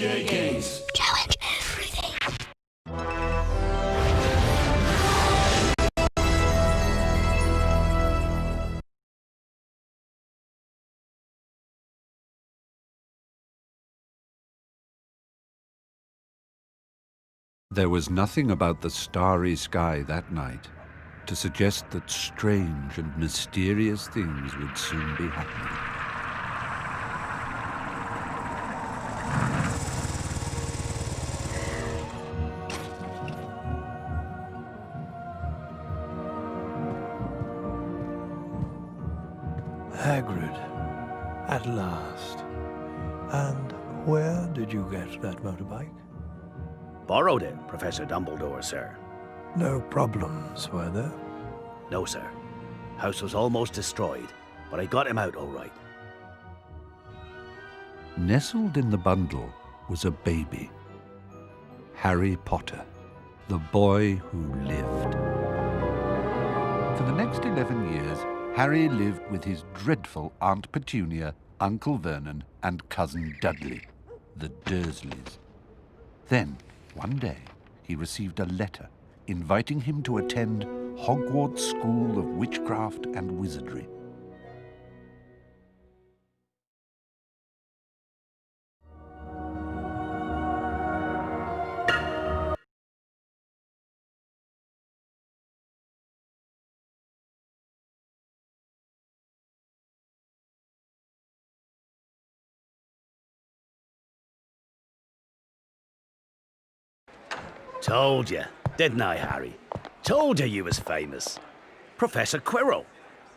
video games. Challenge everything. There was nothing about the starry sky that night to suggest that strange and mysterious things would soon be happening. Hagrid, at last. And where did you get that motorbike? Borrowed it, Professor Dumbledore, sir. No problems, were there? No, sir. House was almost destroyed, but I got him out all right. Nestled in the bundle was a baby. Harry Potter, the boy who lived. For the next 11 years, Harry lived with his dreadful Aunt Petunia, Uncle Vernon, and Cousin Dudley, the Dursleys. Then, one day, he received a letter inviting him to attend Hogwarts School of Witchcraft and Wizardry. Told you, didn't I, Harry? Told you was famous. Professor Quirrell.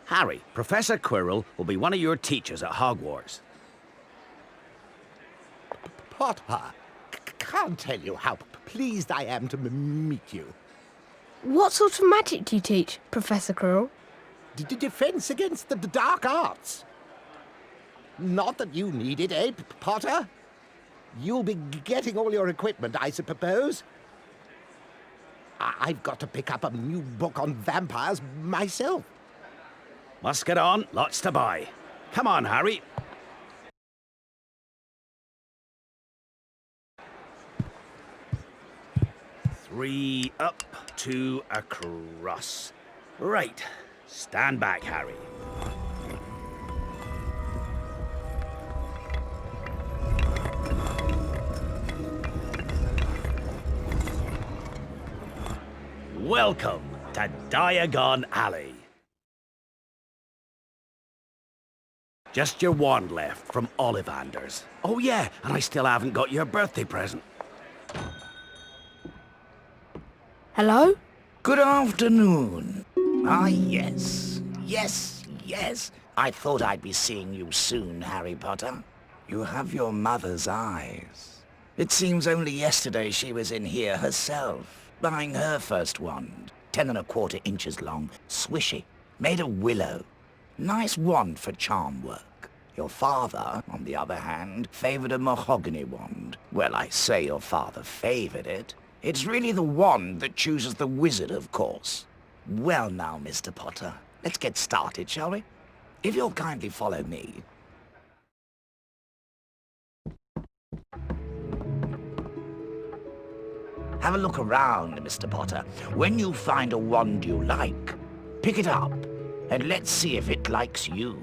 Harry, Professor Quirrell will be one of your teachers at Hogwarts. Potter, can't tell you how pleased I am to meet you. What sort of magic do you teach, Professor Quirrell? Defense against the dark arts. Not that you need it, eh, Potter? You'll be getting all your equipment, I suppose. I've got to pick up a new book on vampires myself. Must get on, lots to buy. Come on, Harry. Three up, two across. Right, stand back, Harry. Welcome to Diagon Alley. Just your wand left from Ollivanders. Oh yeah, and I still haven't got your birthday present. Hello? Good afternoon. Ah, yes. Yes. I thought I'd be seeing you soon, Harry Potter. You have your mother's eyes. It seems only yesterday she was in here herself, buying her first wand. 10¼ inches long, swishy, made of willow. Nice wand for charm work. Your father, on the other hand, favoured a mahogany wand. Well, I say your father favoured it. It's really the wand that chooses the wizard, of course. Well now, Mr. Potter, let's get started, shall we? If you'll kindly follow me. Have a look around, Mr. Potter. When you find a wand you like, pick it up, and let's see if it likes you.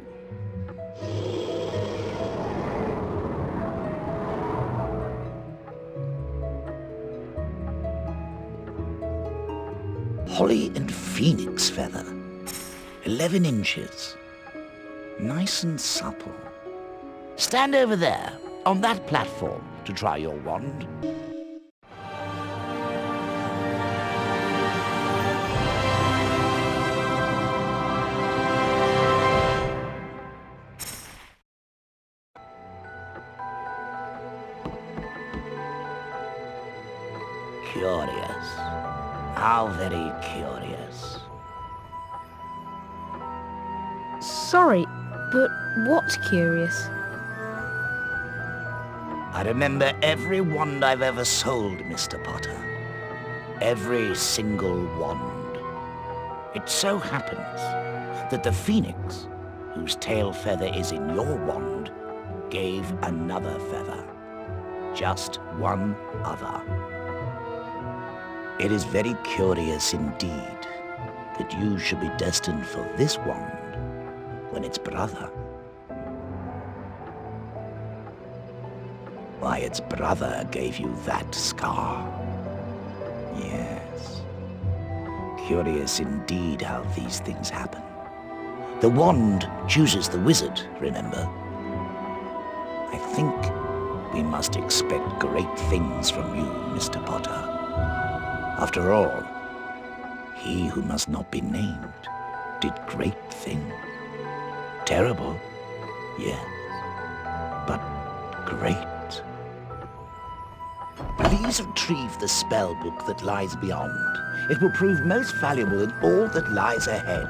Holly and Phoenix feather. 11 inches. Nice and supple. Stand over there, on that platform, to try your wand. Curious. How very curious. Sorry, but what's curious? I remember every wand I've ever sold, Mr. Potter. Every single wand. It so happens that the phoenix, whose tail feather is in your wand, gave another feather. just one other. It is very curious indeed that you should be destined for this wand when its brother. Why, its brother gave you that scar. Yes. Curious indeed how these things happen. The wand chooses the wizard, remember? I think we must expect great things from you, Mr. Potter. After all, he who must not be named did great things. Terrible, yes, but great. Please retrieve the spell book that lies beyond. It will prove most valuable in all that lies ahead.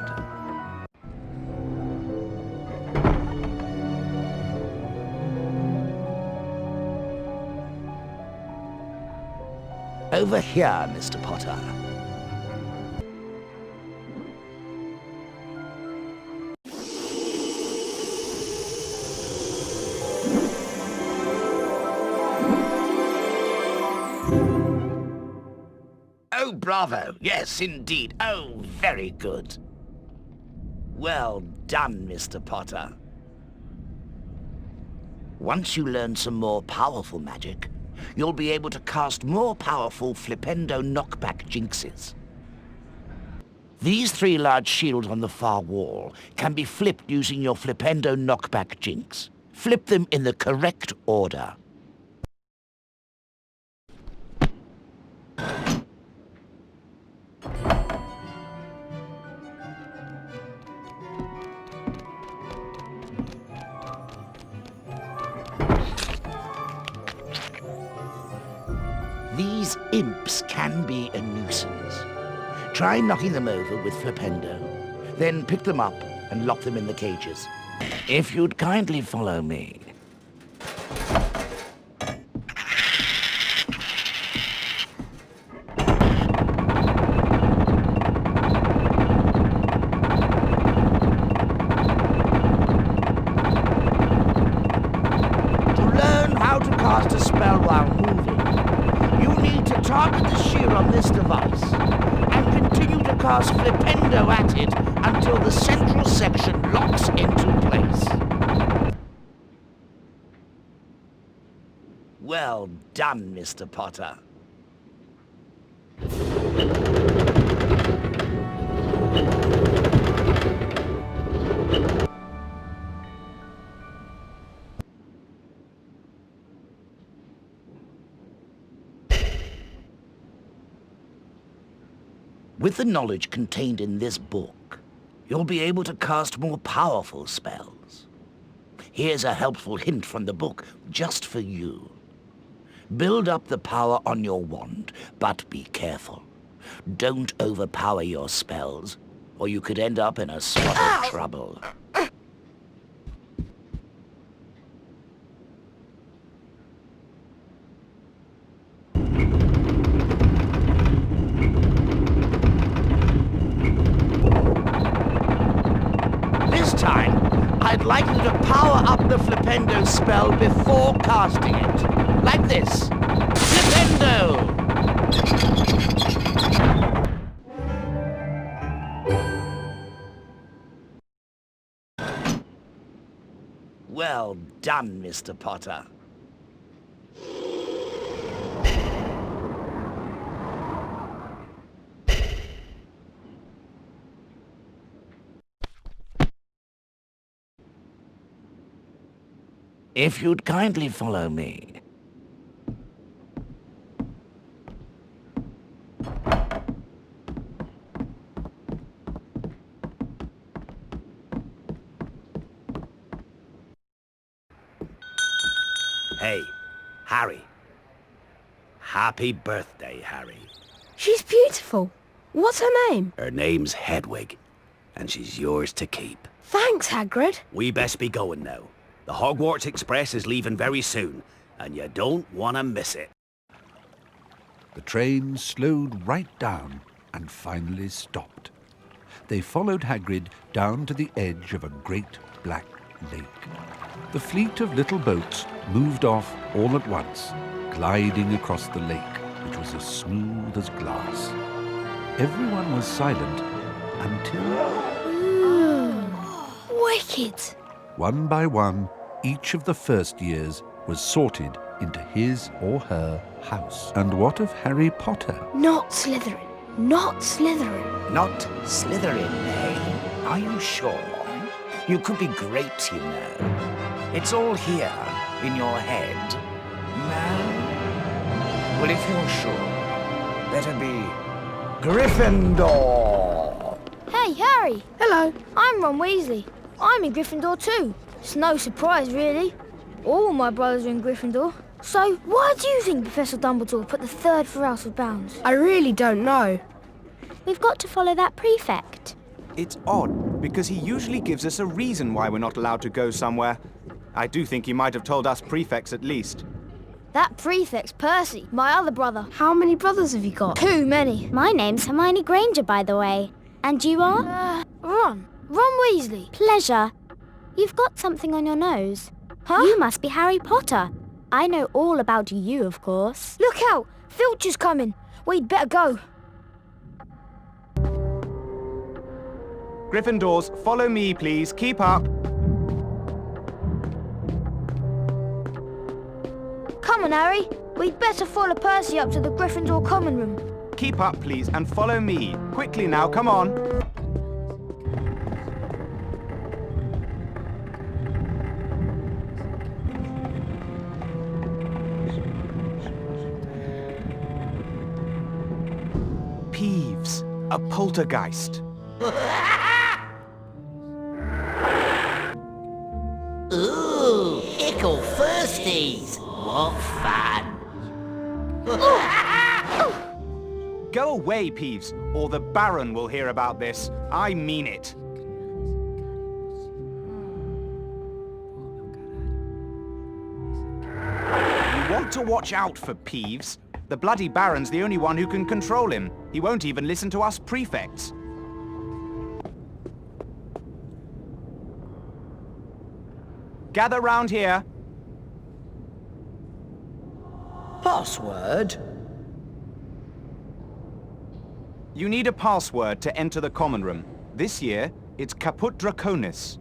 Over here, Mr. Potter. Oh, bravo! Yes, indeed. Oh, very good. Well done, Mr. Potter. Once you learn some more powerful magic, you'll be able to cast more powerful Flipendo knockback jinxes. These 3 large shields on the far wall can be flipped using your Flipendo knockback jinx. Flip them in the correct order. These imps can be a nuisance. Try knocking them over with Flipendo, then pick them up and lock them in the cages. If you'd kindly follow me. To learn how to cast a spell while moving, you need to target the shield on this device and continue to cast Flipendo at it until the central section locks into place. Well done, Mr. Potter. With the knowledge contained in this book, you'll be able to cast more powerful spells. Here's a helpful hint from the book, just for you. Build up the power on your wand, but be careful. Don't overpower your spells, or you could end up in a spot of trouble. I'd like you to power up the Flipendo spell before casting it. Like this. Flipendo! Well done, Mr. Potter. If you'd kindly follow me. Hey, Harry. Happy birthday, Harry. She's beautiful. What's her name? Her name's Hedwig, and she's yours to keep. Thanks, Hagrid. We best be going now. The Hogwarts Express is leaving very soon, and you don't want to miss it. The train slowed right down and finally stopped. They followed Hagrid down to the edge of a great black lake. The fleet of little boats moved off all at once, gliding across the lake, which was as smooth as glass. Everyone was silent until... Wicked. One by one, each of the first years was sorted into his or her house. And what of Harry Potter? Not Slytherin. Not Slytherin. Not Slytherin, eh? Are you sure? You could be great, you know. It's all here, in your head. No? Well, if you're sure, better be Gryffindor! Hey, Harry! Hello. I'm Ron Weasley. I'm in Gryffindor too. It's no surprise, really. All my brothers are in Gryffindor. So, why do you think Professor Dumbledore put the third floor out of bounds? I really don't know. We've got to follow that prefect. It's odd, because he usually gives us a reason why we're not allowed to go somewhere. I do think he might have told us prefects at least. That prefect's Percy, my other brother. How many brothers have you got? Too many. My name's Hermione Granger, by the way. And you are? Ron Weasley. Pleasure. You've got something on your nose. Huh? You must be Harry Potter. I know all about you, of course. Look out! Filch's coming. We'd better go. Gryffindors, follow me, please. Keep up. Come on, Harry. We'd better follow Percy up to the Gryffindor common room. Keep up, please, and follow me. Quickly now, come on. Peeves, a poltergeist. Ooh, ickle firsties. What fun. Go away, Peeves, or the Baron will hear about this. I mean it. You want to watch out for Peeves. The bloody Baron's the only one who can control him. He won't even listen to us prefects. Gather round here. Password? You need a password to enter the common room. This year, it's Caput Draconis.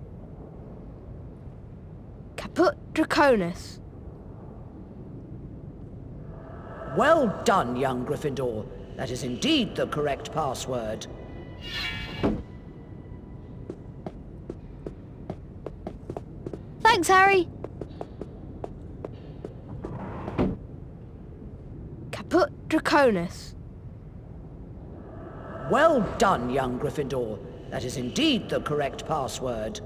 Caput Draconis. Well done, young Gryffindor. That is indeed the correct password. Thanks, Harry. Caput Draconis. Well done, young Gryffindor. That is indeed the correct password.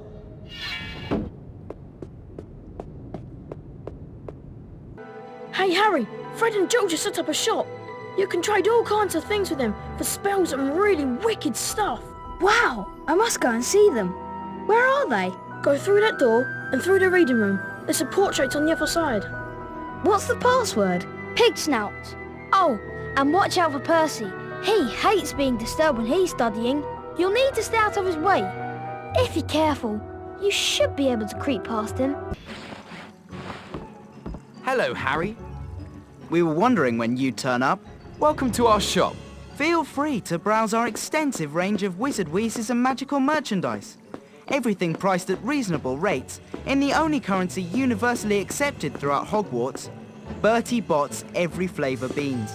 Hey Harry, Fred and Joe just set up a shop. You can trade all kinds of things with them for spells and really wicked stuff. Wow, I must go and see them. Where are they? Go through that door and through the reading room. There's a portrait on the other side. What's the password? Pig snout. Oh, and watch out for Percy. He hates being disturbed when he's studying. You'll need to stay out of his way. If you're careful, you should be able to creep past him. Hello, Harry. We were wondering when you'd turn up. Welcome to our shop. Feel free to browse our extensive range of wizard wheezes and magical merchandise. Everything priced at reasonable rates in the only currency universally accepted throughout Hogwarts, Bertie Bott's every flavour beans.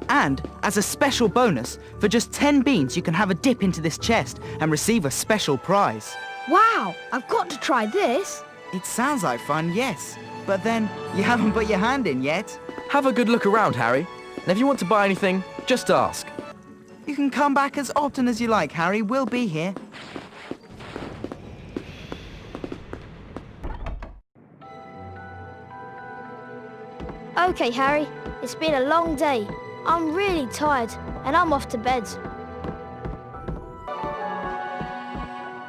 And, as a special bonus, for just 10 beans you can have a dip into this chest and receive a special prize. Wow, I've got to try this. It sounds like fun, yes. But then, you haven't put your hand in yet. Have a good look around, Harry. And if you want to buy anything, just ask. You can come back as often as you like, Harry. We'll be here. Okay, Harry. It's been a long day. I'm really tired, and I'm off to bed.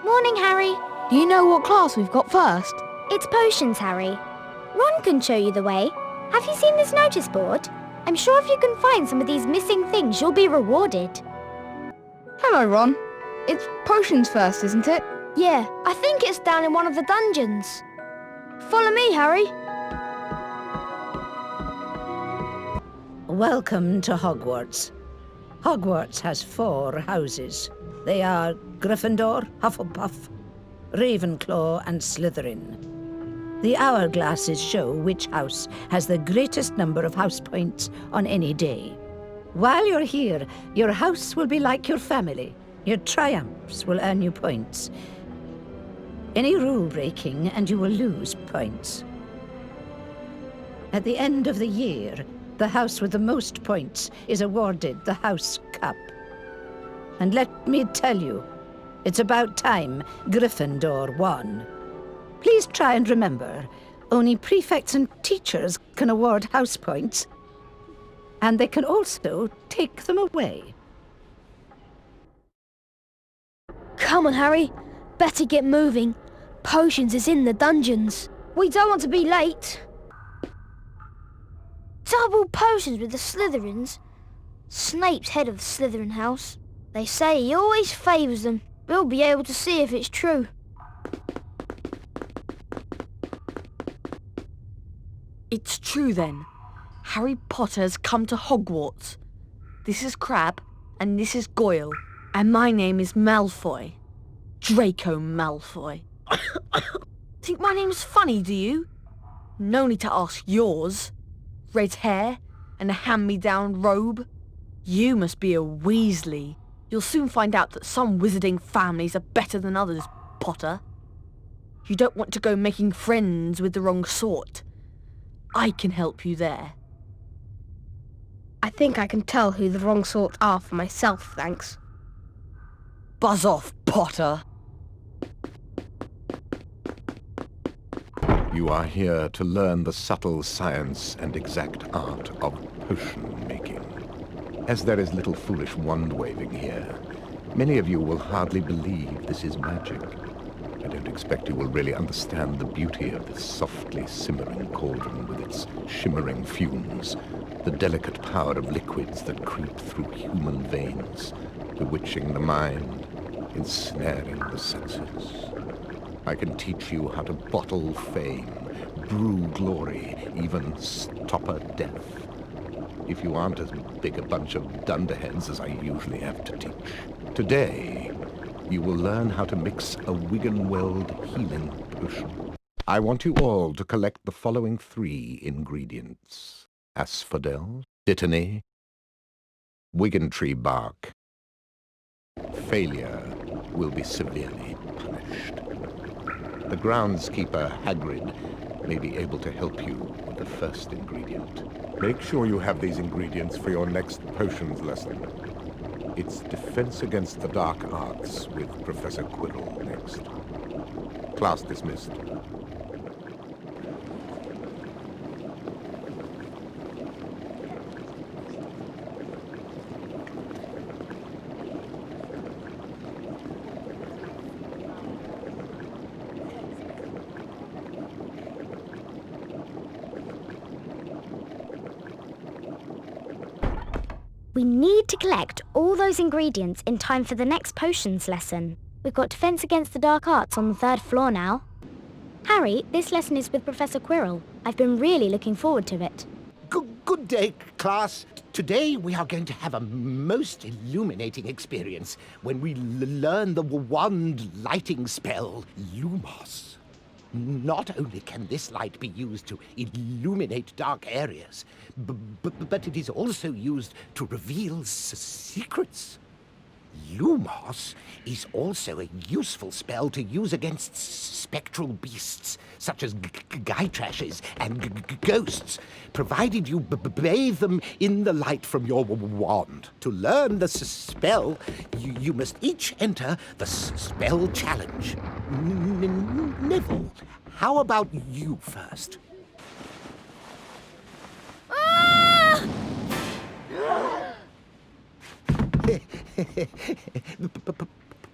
Morning, Harry. Do you know what class we've got first? It's potions, Harry. Ron can show you the way. Have you seen this notice board? I'm sure if you can find some of these missing things, you'll be rewarded. Hello, Ron. It's potions first, isn't it? Yeah, I think it's down in one of the dungeons. Follow me, Harry. Welcome to Hogwarts. Hogwarts has 4 houses. They are Gryffindor, Hufflepuff, Ravenclaw and Slytherin. The hourglasses show which house has the greatest number of house points on any day. While you're here, your house will be like your family. Your triumphs will earn you points. Any rule breaking and you will lose points. At the end of the year, the house with the most points is awarded the House Cup. And let me tell you, it's about time Gryffindor won. Please try and remember, only prefects and teachers can award house points, and they can also take them away. Come on, Harry. Better get moving. Potions is in the dungeons. We don't want to be late. Double potions with the Slytherins. Snape's head of the Slytherin house. They say he always favours them. We'll be able to see if it's true. It's true then. Harry Potter has come to Hogwarts. This is Crabbe, and this is Goyle. And my name is Malfoy. Draco Malfoy. Think my name's funny, do you? No need to ask yours. Red hair and a hand-me-down robe. You must be a Weasley. You'll soon find out that some wizarding families are better than others, Potter. You don't want to go making friends with the wrong sort. I can help you there. I think I can tell who the wrong sort are for myself, thanks. Buzz off, Potter. You are here to learn the subtle science and exact art of potion making. As there is little foolish wand-waving here, many of you will hardly believe this is magic. I don't expect you will really understand the beauty of this softly simmering cauldron with its shimmering fumes, the delicate power of liquids that creep through human veins, bewitching the mind, ensnaring the senses. I can teach you how to bottle fame, brew glory, even stopper death. If you aren't as big a bunch of dunderheads as I usually have to teach. Today, you will learn how to mix a Wiggenweld healing potion. I want you all to collect the following 3 ingredients: asphodel, dittany, Wiggentree bark. Failure will be severely punished. The groundskeeper, Hagrid, may be able to help you with the first ingredient. Make sure you have these ingredients for your next potions lesson. It's Defense Against the Dark Arts with Professor Quirrell next. Class dismissed. We need to collect all those ingredients in time for the next potions lesson. We've got Defense Against the Dark Arts on the 3rd floor now. Harry, this lesson is with Professor Quirrell. I've been really looking forward to it. Good day, class. Today we are going to have a most illuminating experience when we learn the wand lighting spell, Lumos. Not only can this light be used to illuminate dark areas, but it is also used to reveal secrets. Lumos is also a useful spell to use against spectral beasts, such as Gytrashes and ghosts, provided you bathe them in the light from your wand. To learn the spell, you must each enter the spell challenge. Neville, how about you first?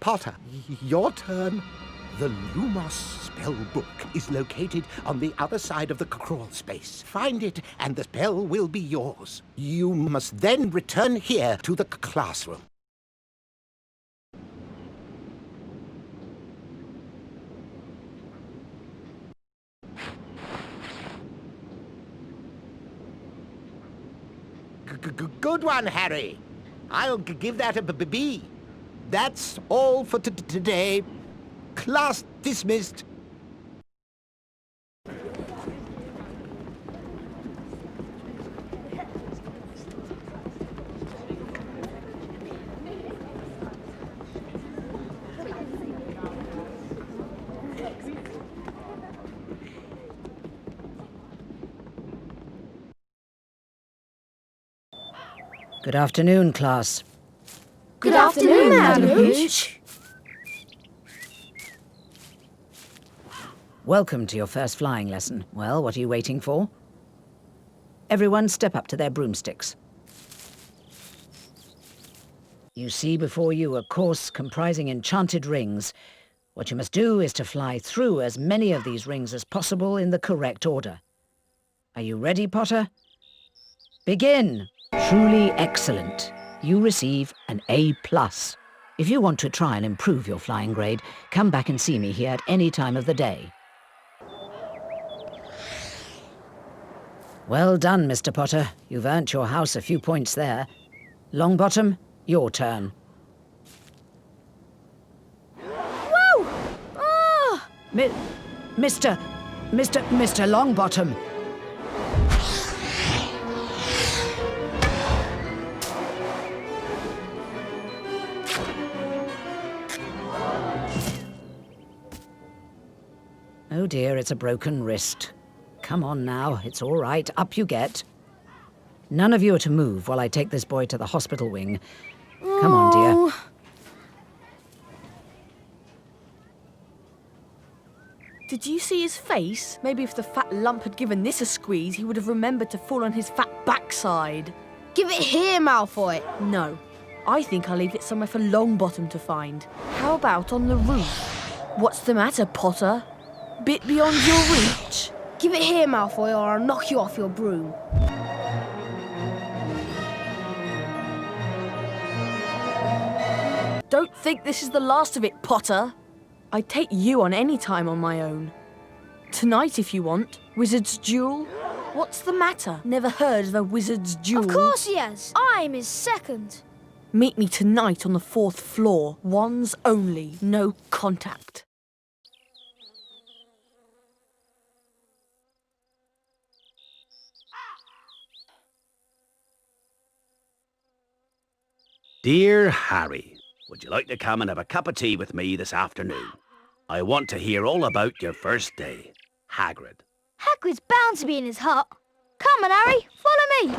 Potter, your turn. The Lumos spell book is located on the other side of the crawl space. Find it and the spell will be yours. You must then return here to the classroom. Good one, Harry. I'll give that a B. That's all for today. Class dismissed. Good afternoon, class. Good afternoon, Madam Hooch. Welcome to your first flying lesson. Well, what are you waiting for? Everyone step up to their broomsticks. You see before you a course comprising enchanted rings. What you must do is to fly through as many of these rings as possible in the correct order. Are you ready, Potter? Begin! Truly excellent. You receive an A+. If you want to try and improve your flying grade, come back and see me here at any time of the day. Well done, Mr. Potter. You've earned your house a few points there. Longbottom, your turn. Whoa! Ah! Mr. Longbottom. Oh dear, it's a broken wrist. Come on now, it's all right. Up you get. None of you are to move while I take this boy to the hospital wing. Come on, dear. Did you see his face? Maybe if the fat lump had given this a squeeze, he would have remembered to fall on his fat backside. Give it here, Malfoy. No. I think I'll leave it somewhere for Longbottom to find. How about on the roof? What's the matter, Potter? Bit beyond your reach? Give it here, Malfoy, or I'll knock you off your broom. Don't think this is the last of it, Potter. I'd take you on any time on my own. Tonight, if you want. Wizard's Duel? What's the matter? Never heard of a Wizard's Duel? Of course he has. I'm his second. Meet me tonight on the 4th floor. Wands only. No contact. Dear Harry, would you like to come and have a cup of tea with me this afternoon? I want to hear all about your first day. Hagrid. Hagrid's bound to be in his hut. Come on, Harry, follow me.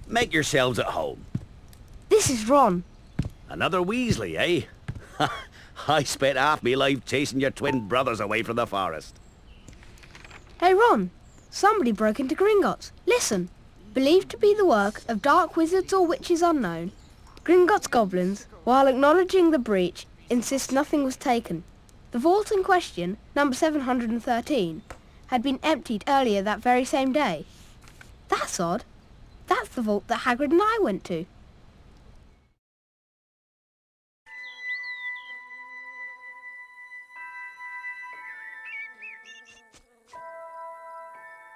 Make yourselves at home. This is Ron. Another Weasley, eh? I spent half my life chasing your twin brothers away from the forest. Hey, Ron. Somebody broke into Gringotts. Listen. Believed to be the work of dark wizards or witches unknown, Gringotts goblins, while acknowledging the breach, insist nothing was taken. The vault in question, number 713, had been emptied earlier that very same day. That's odd. That's the vault that Hagrid and I went to.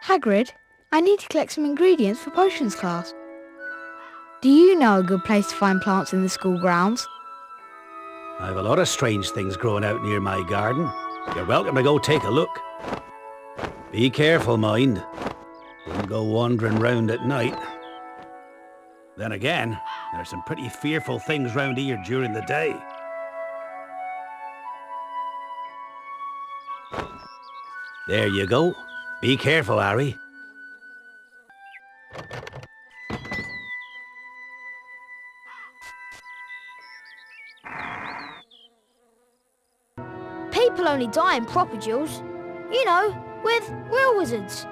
Hagrid, I need to collect some ingredients for potions class. Do you know a good place to find plants in the school grounds? I've a lot of strange things growing out near my garden. You're welcome to go take a look. Be careful, mind. Don't go wandering round at night. Then again, there's some pretty fearful things round here during the day. There you go. Be careful, Harry. People only die in proper duels. You know, with real wizards.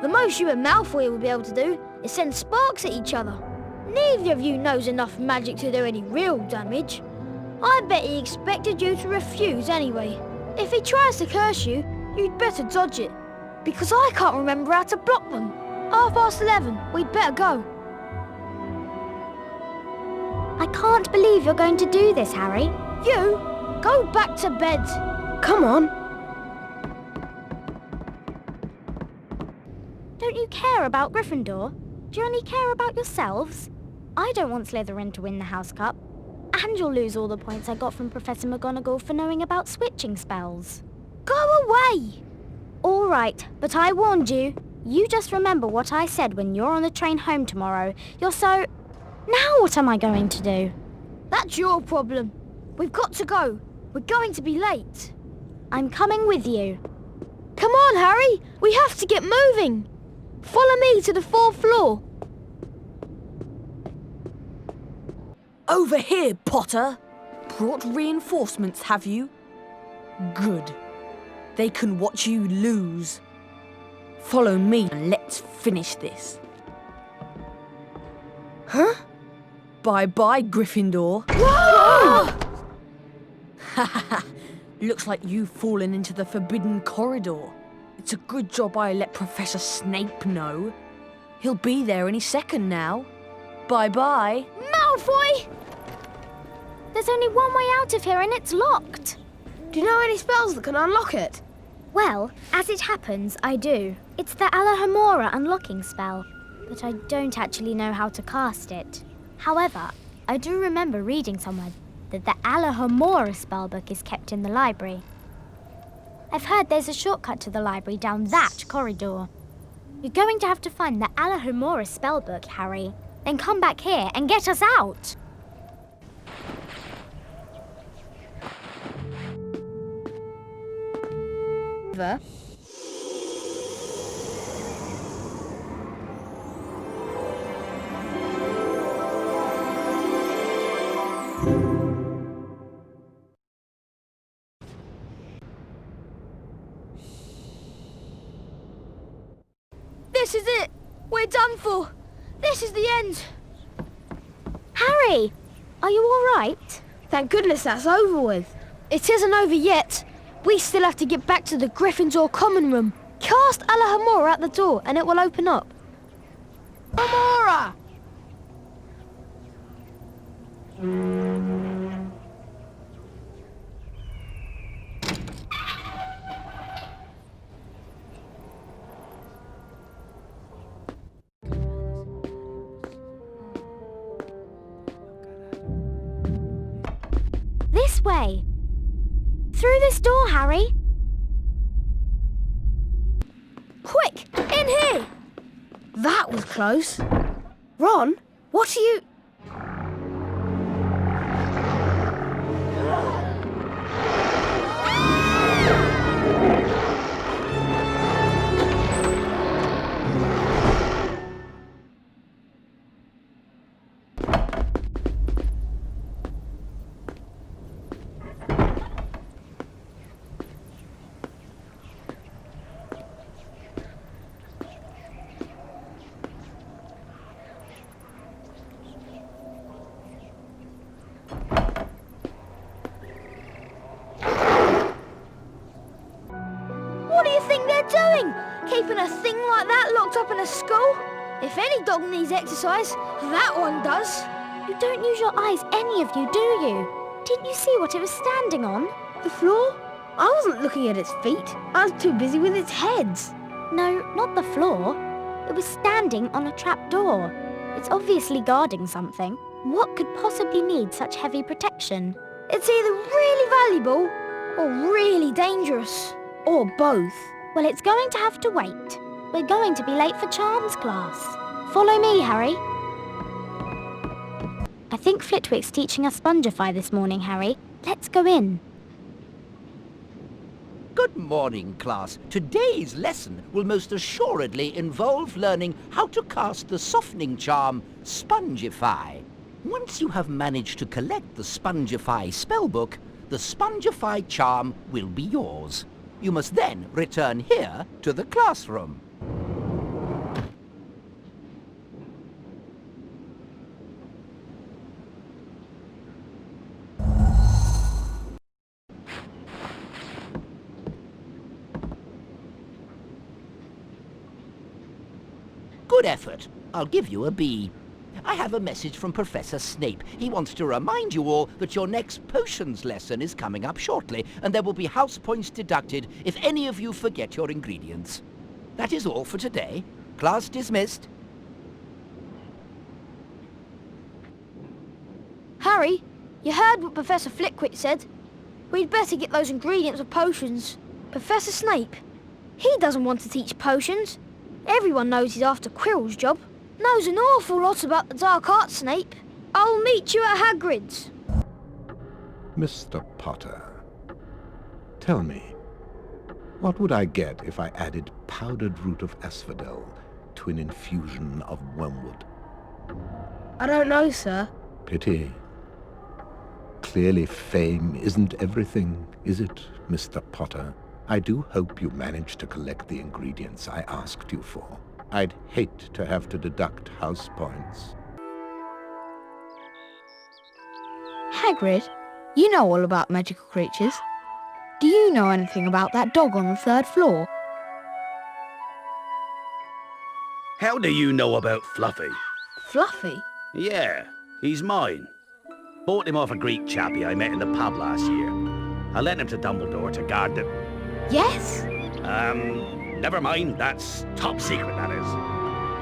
The most you and Malfoy will be able to do is send sparks at each other. Neither of you knows enough magic to do any real damage. I bet he expected you to refuse anyway. If he tries to curse you, you'd better dodge it. Because I can't remember how to block them. 11:30, we'd better go. I can't believe you're going to do this, Harry. You, go back to bed. Come on. Don't you care about Gryffindor? Do you only care about yourselves? I don't want Slytherin to win the House Cup. And you'll lose all the points I got from Professor McGonagall for knowing about switching spells. Go away! All right, but I warned you. You just remember what I said when you're on the train home tomorrow. You're so... Now what am I going to do? That's your problem. We've got to go. We're going to be late. I'm coming with you. Come on, Harry. We have to get moving. Follow me to the 4th floor. Over here, Potter. Brought reinforcements, have you? Good. They can watch you lose. Follow me and let's finish this. Huh? Bye-bye, Gryffindor. Whoa! Looks like you've fallen into the forbidden corridor. It's a good job I let Professor Snape know. He'll be there any second now. Bye-bye. Malfoy! There's only one way out of here and it's locked. Do you know any spells that can unlock it? Well, as it happens, I do. It's the Alohomora unlocking spell, but I don't actually know how to cast it. However, I do remember reading somewhere that the Alohomora spellbook is kept in the library. I've heard there's a shortcut to the library down that corridor. You're going to have to find the Alohomora spellbook, Harry. Then come back here and get us out. This is it. We're done for. This is the end. Harry, are you all right? Thank goodness that's over with. It isn't over yet. We still have to get back to the Gryffindor common room. Cast Alohomora at the door and it will open up. Amora! This way. Through this door, Harry. Quick, in here! That was close. Ron, what are you... What do you think they're doing? Keeping a thing like that locked up in a school? If any dog needs exercise, that one does. You don't use your eyes, any of you, do you? Didn't you see what it was standing on? The floor? I wasn't looking at its feet. I was too busy with its heads. No, not the floor. It was standing on a trapdoor. It's obviously guarding something. What could possibly need such heavy protection? It's either really valuable or really dangerous. Or both. Well, it's going to have to wait. We're going to be late for Charms class. Follow me, Harry. I think Flitwick's teaching us Spongify this morning, Harry. Let's go in. Good morning, class. Today's lesson will most assuredly involve learning how to cast the softening charm, Spongify. Once you have managed to collect the Spongify spellbook, the Spongify charm will be yours. You must then return here to the classroom. Good effort. I'll give you a B. I have a message from Professor Snape. He wants to remind you all that your next potions lesson is coming up shortly, and there will be house points deducted if any of you forget your ingredients. That is all for today. Class dismissed. Harry, you heard what Professor Flitwick said. We'd better get those ingredients of potions. Professor Snape, he doesn't want to teach potions. Everyone knows he's after Quirrell's job. Knows an awful lot about the dark arts, Snape. I'll meet you at Hagrid's. Mr. Potter, tell me, what would I get if I added powdered root of asphodel to an infusion of wormwood? I don't know, sir. Pity. Clearly fame isn't everything, is it, Mr. Potter? I do hope you managed to collect the ingredients I asked you for. I'd hate to have to deduct house points. Hagrid, you know all about magical creatures. Do you know anything about that dog on the 3rd floor? How do you know about Fluffy? Fluffy? Yeah, he's mine. Bought him off a Greek chappie I met in the pub last year. I lent him to Dumbledore to guard the... Yes? Never mind, that's top secret, that is.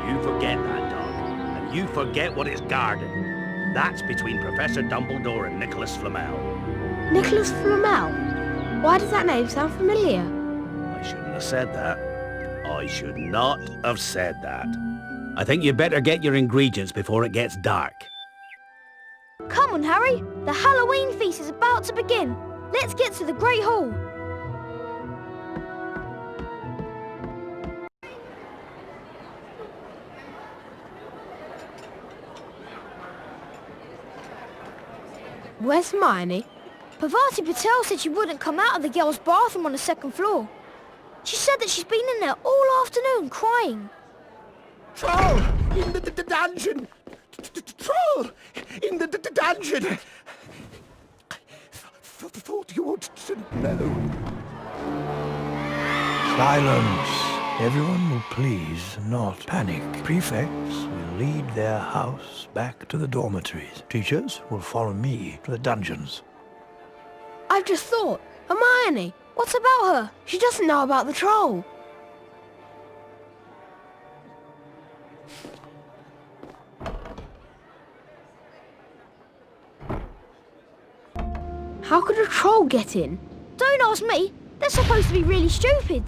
You forget that dog, and you forget what it's guarding. That's between Professor Dumbledore and Nicholas Flamel. Nicholas Flamel? Why does that name sound familiar? I shouldn't have said that. I should not have said that. I think you better get your ingredients before it gets dark. Come on, Harry. The Halloween feast is about to begin. Let's get to the Great Hall. Where's Hermione? Parvati Patel said she wouldn't come out of the girls' bathroom on the 2nd floor. She said that she's been in there all afternoon crying. Troll! In the dungeon! Troll! In the dungeon! Thought you ought to know. Silence. Everyone will please not panic. Prefects will lead their house back to the dormitories. Teachers will follow me to the dungeons. I've just thought. Hermione, what's about her? She doesn't know about the troll. How could a troll get in? Don't ask me. They're supposed to be really stupid.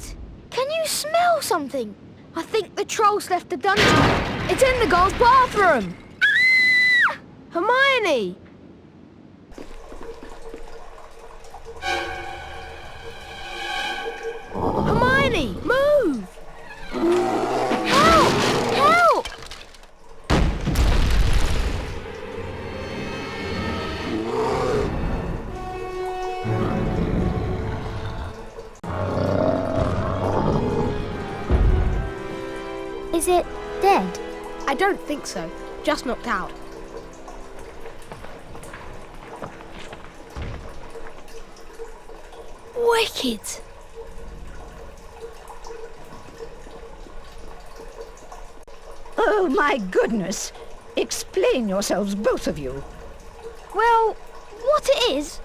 Can you smell something? I think the troll's left the dungeon. It's in the girls' bathroom! Ah! Hermione! Hermione, move! Help! Help! Is it dead? I don't think so. Just knocked out. Wicked. Oh, my goodness! Explain yourselves, both of you. Well, what it is?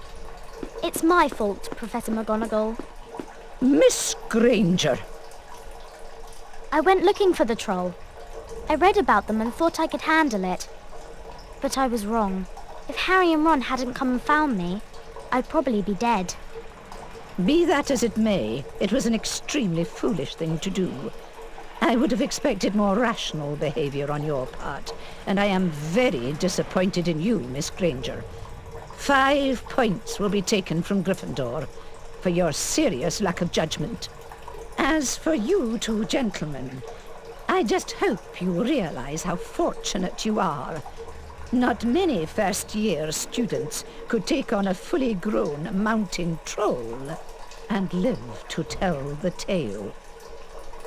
It's my fault, Professor McGonagall. Miss Granger. I went looking for the troll. I read about them and thought I could handle it. But I was wrong. If Harry and Ron hadn't come and found me, I'd probably be dead. Be that as it may, it was an extremely foolish thing to do. I would have expected more rational behavior on your part, and I am very disappointed in you, Miss Granger. 5 points will be taken from Gryffindor for your serious lack of judgment. As for you two gentlemen, I just hope you realize how fortunate you are. Not many first-year students could take on a fully grown mountain troll and live to tell the tale.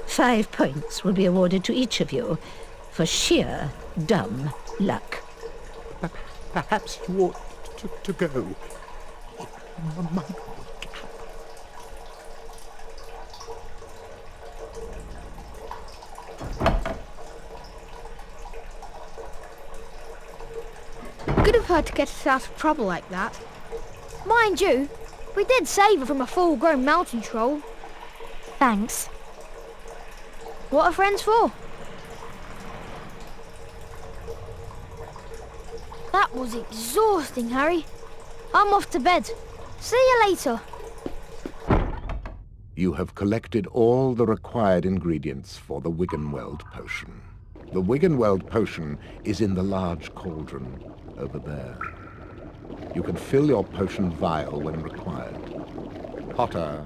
5 points will be awarded to each of you for sheer dumb luck. Perhaps you ought to go. Good of her to get us out of trouble like that. Mind you, we did save her from a full-grown mountain troll. Thanks. What are friends for? That was exhausting, Harry. I'm off to bed. See you later. You have collected all the required ingredients for the Wiggenweld potion. The Wiggenweld potion is in the large cauldron over there. You can fill your potion vial when required. Potter,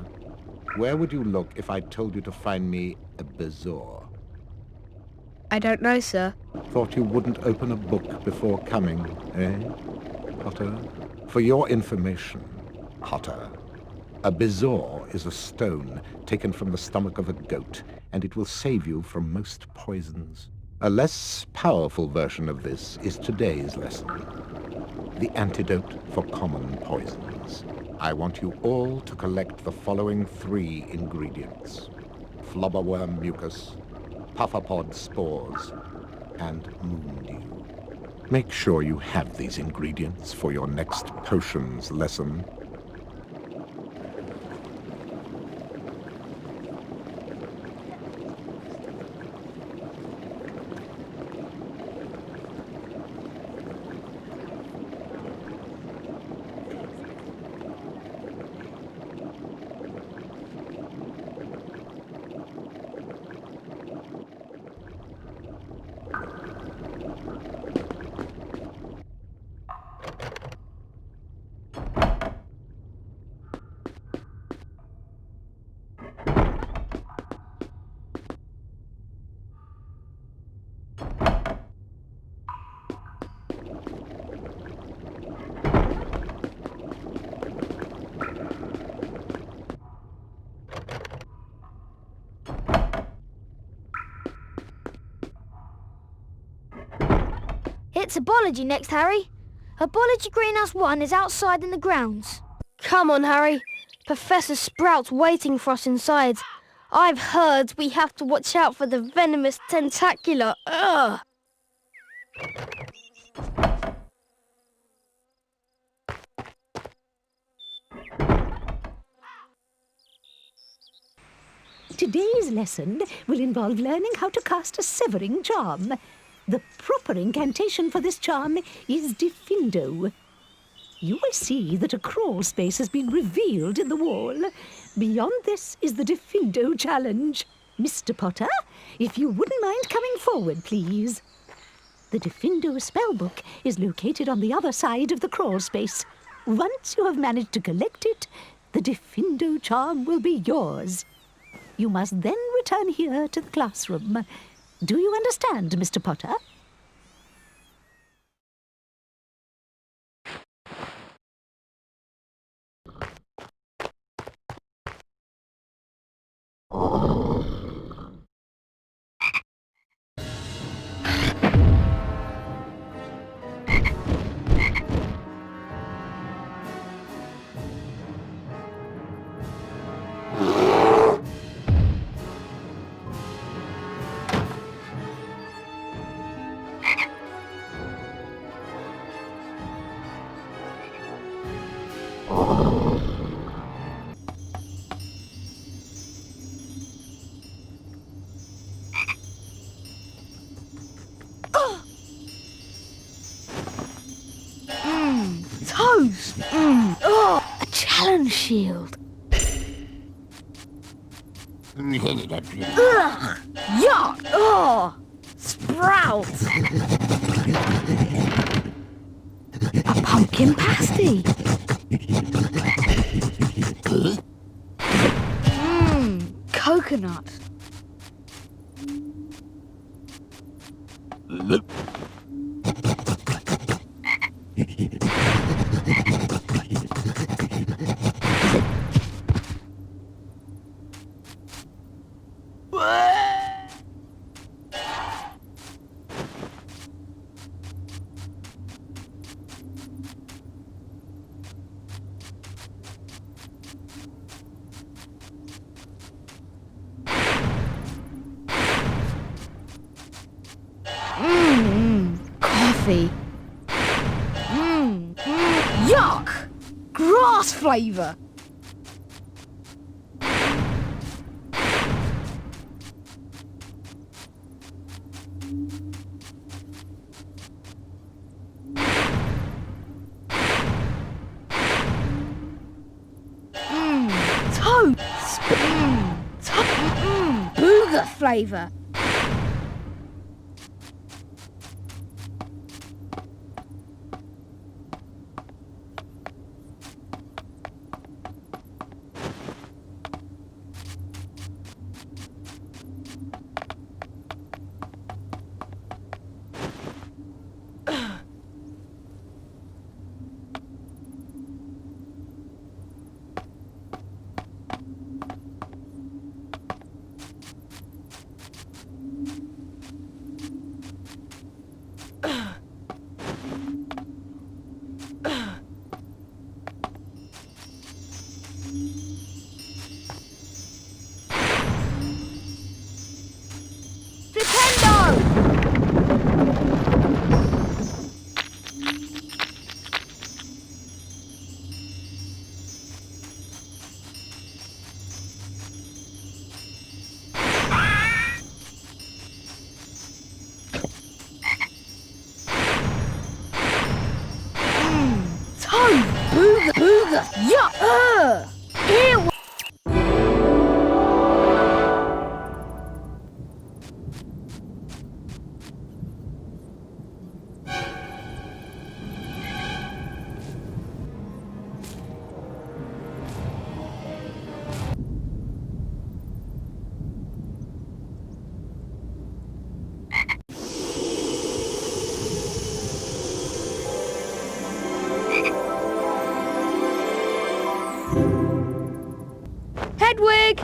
where would you look if I told you to find me a bezoar? I don't know, sir. Thought you wouldn't open a book before coming, eh, Potter? For your information, Potter, a bezoar is a stone taken from the stomach of a goat, and it will save you from most poisons. A less powerful version of this is today's lesson. The antidote for common poisons. I want you all to collect the following 3 ingredients: flobberworm mucus, pufferpod spores, and moondew. Make sure you have these ingredients for your next potions lesson. It's Abology next, Harry. Abology Greenhouse 1 is outside in the grounds. Come on, Harry. Professor Sprout's waiting for us inside. I've heard we have to watch out for the venomous tentacula. Ugh! Today's lesson will involve learning how to cast a severing charm. The proper incantation for this charm is Diffindo. You will see that a crawl space has been revealed in the wall. Beyond this is the Diffindo challenge. Mr. Potter, if you wouldn't mind coming forward, please. The Diffindo spellbook is located on the other side of the crawl space. Once you have managed to collect it, the Diffindo charm will be yours. You must then return here to the classroom. Do you understand, Mr. Potter? Toast! Oh, a challenge shield. Ugh! Yuck! Oh! Sprout! A pumpkin pasty. Coconut. Coffee. Yuck! Grass flavour. toast. Booger flavour. Booger! Yuck! Ew! Hedwig!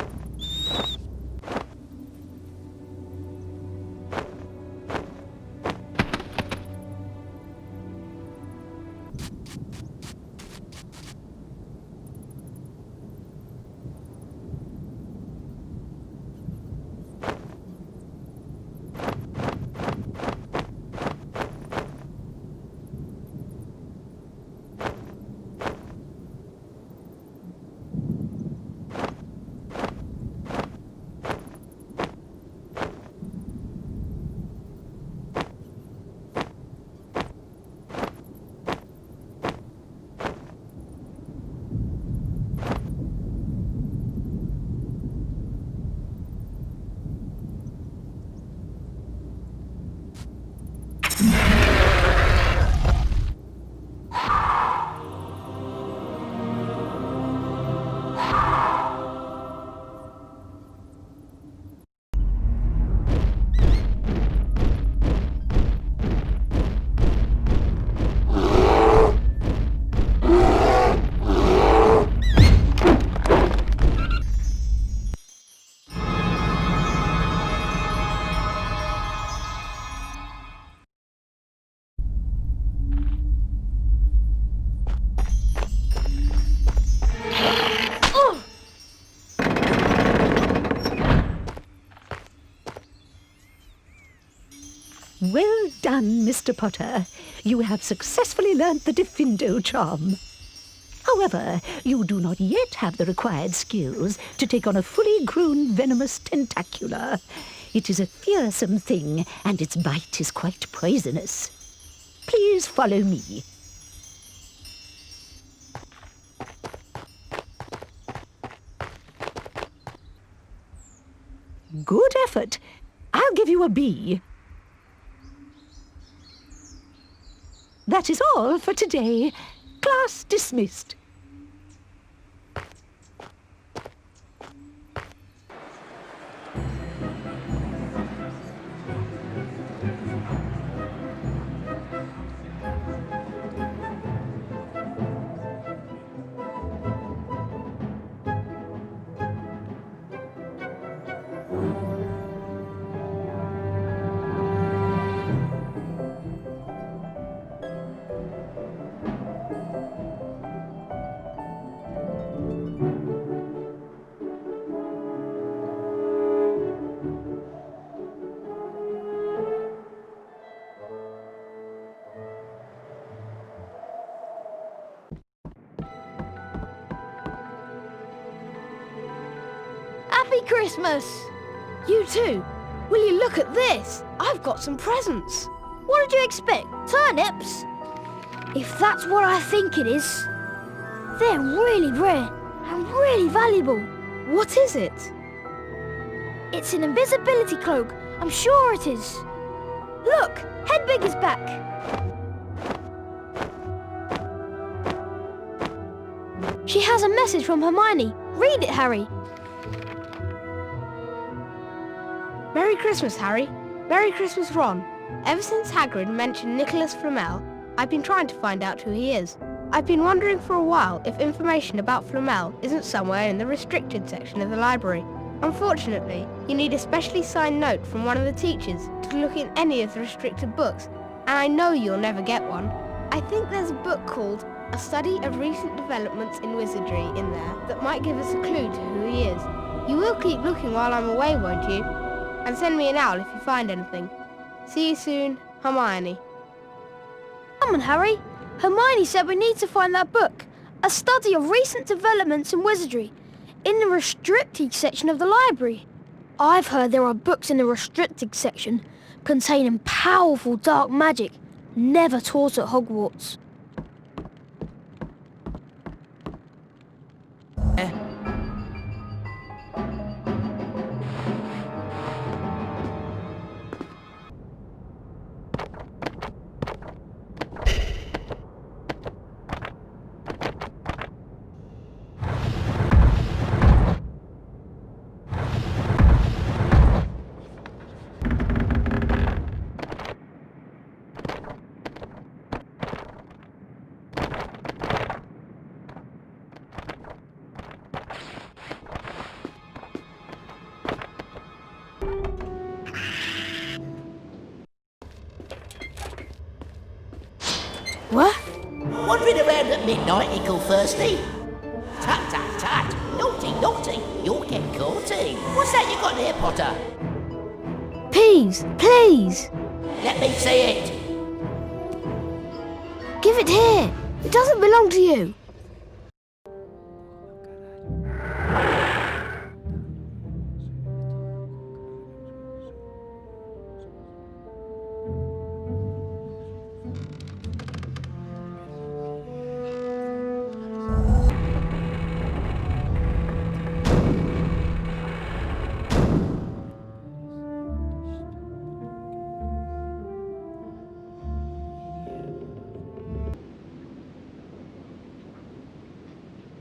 Well done, Mr. Potter. You have successfully learnt the Diffindo charm. However, you do not yet have the required skills to take on a fully grown venomous tentacula. It is a fearsome thing, and its bite is quite poisonous. Please follow me. Good effort. I'll give you a B. That is all for today. Class dismissed. Happy Christmas! You too. Will you look at this? I've got some presents. What did you expect? Turnips? If that's what I think it is, they're really rare and really valuable. What is it? It's an invisibility cloak. I'm sure it is. Look, Hedwig is back. She has a message from Hermione. Read it, Harry. Merry Christmas, Harry. Merry Christmas, Ron. Ever since Hagrid mentioned Nicholas Flamel, I've been trying to find out who he is. I've been wondering for a while if information about Flamel isn't somewhere in the restricted section of the library. Unfortunately, you need a specially signed note from one of the teachers to look in any of the restricted books, and I know you'll never get one. I think there's a book called A Study of Recent Developments in Wizardry in there that might give us a clue to who he is. You will keep looking while I'm away, won't you? And send me an owl if you find anything. See you soon, Hermione. Come on, Harry. Hermione said we need to find that book. A Study of Recent Developments in Wizardry. In the restricted section of the library. I've heard there are books in the restricted section containing powerful dark magic never taught at Hogwarts. What? Wandering around at midnight, ickle thirsty? Tut, tut, tut. Naughty, naughty. You'll get caughty. What's that you got there, Potter? Peas, please. Let me see it. Give it here. It doesn't belong to you.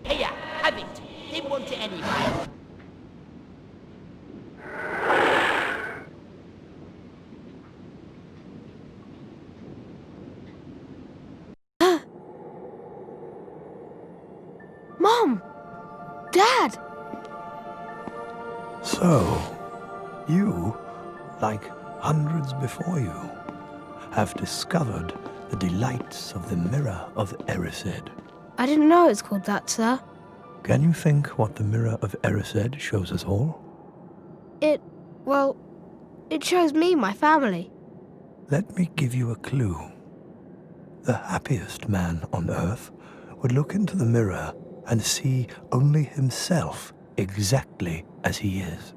Here, have it. Didn't want it anyway. Mom! Dad! So, you, like hundreds before you, have discovered the delights of the Mirror of Erised. I didn't know it's called that, sir. Can you think what the Mirror of Erised shows us all? It shows me my family. Let me give you a clue. The happiest man on earth would look into the mirror and see only himself exactly as he is.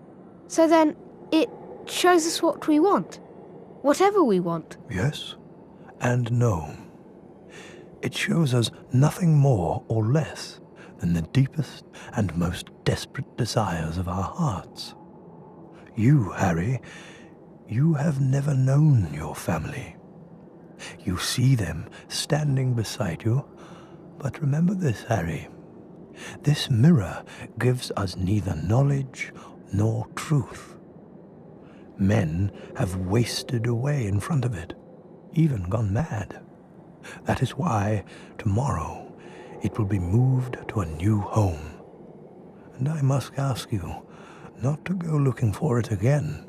So then, it shows us what we want. Whatever we want. Yes and no. It shows us nothing more or less than the deepest and most desperate desires of our hearts. You, Harry, you have never known your family. You see them standing beside you, but remember this, Harry. This mirror gives us neither knowledge nor truth. Men have wasted away in front of it, even gone mad. That is why tomorrow it will be moved to a new home. And I must ask you not to go looking for it again.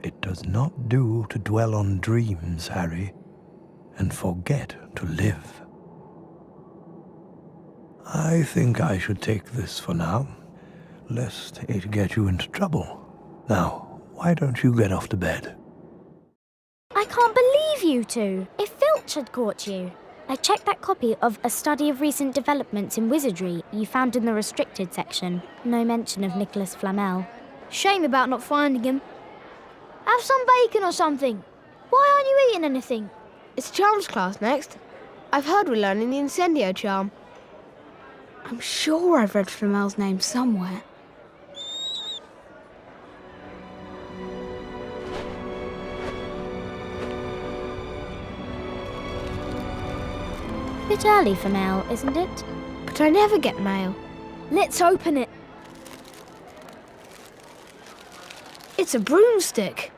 It does not do to dwell on dreams, Harry, and forget to live. I think I should take this for now, lest it get you into trouble. Now, why don't you get off to bed? I can't believe you two. If Filch had caught you. I checked that copy of A Study of Recent Developments in Wizardry you found in the restricted section. No mention of Nicholas Flamel. Shame about not finding him. Have some bacon or something. Why aren't you eating anything? It's Charms class next. I've heard we're learning the Incendio charm. I'm sure I've read Flamel's name somewhere. Bit early for mail, isn't it? But I never get mail. Let's open it. It's a broomstick.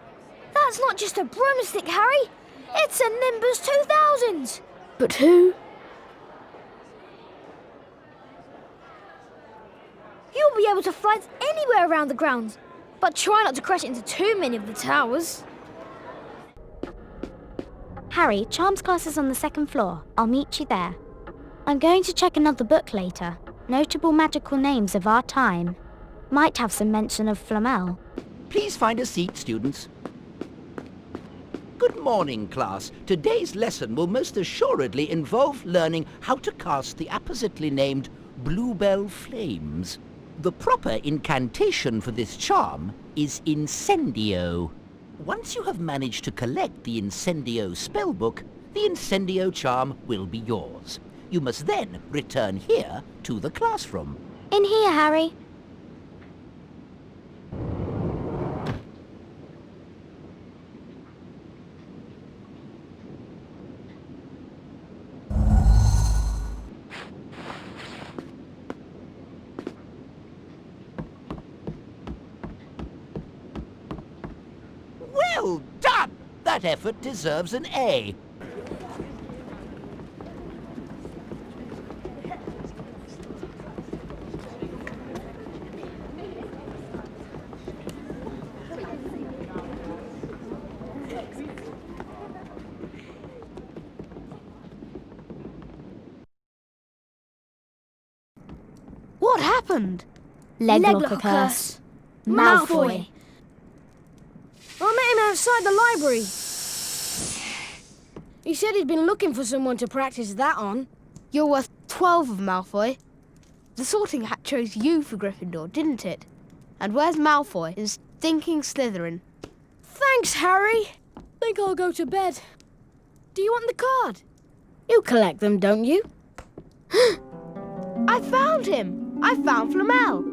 That's not just a broomstick, Harry. It's a Nimbus 2000. But who? You'll be able to fly anywhere around the grounds, but try not to crash into too many of the towers. Harry, Charms class is on the 2nd floor. I'll meet you there. I'm going to check another book later. Notable magical names of our time. Might have some mention of Flamel. Please find a seat, students. Good morning, class. Today's lesson will most assuredly involve learning how to cast the appositely named Bluebell Flames. The proper incantation for this charm is Incendio. Once you have managed to collect the Incendio spellbook, the Incendio charm will be yours. You must then return here to the classroom. In here, Harry. Well done! That effort deserves an A. What happened? Leglocker curse. Malfoy. I met him outside the library. He said he'd been looking for someone to practice that on. You're worth 12 of Malfoy. The sorting hat chose you for Gryffindor, didn't it? And where's Malfoy in stinking Slytherin? Thanks, Harry. Think I'll go to bed. Do you want the card? You collect them, don't you? I found him! I found Flamel!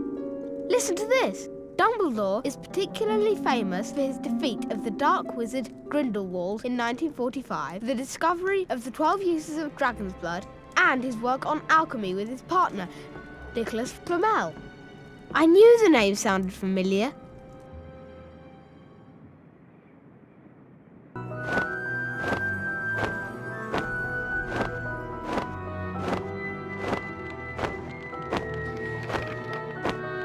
Listen to this. Dumbledore is particularly famous for his defeat of the dark wizard Grindelwald in 1945, the discovery of the 12 uses of dragon's blood, and his work on alchemy with his partner, Nicholas Flamel. I knew the name sounded familiar.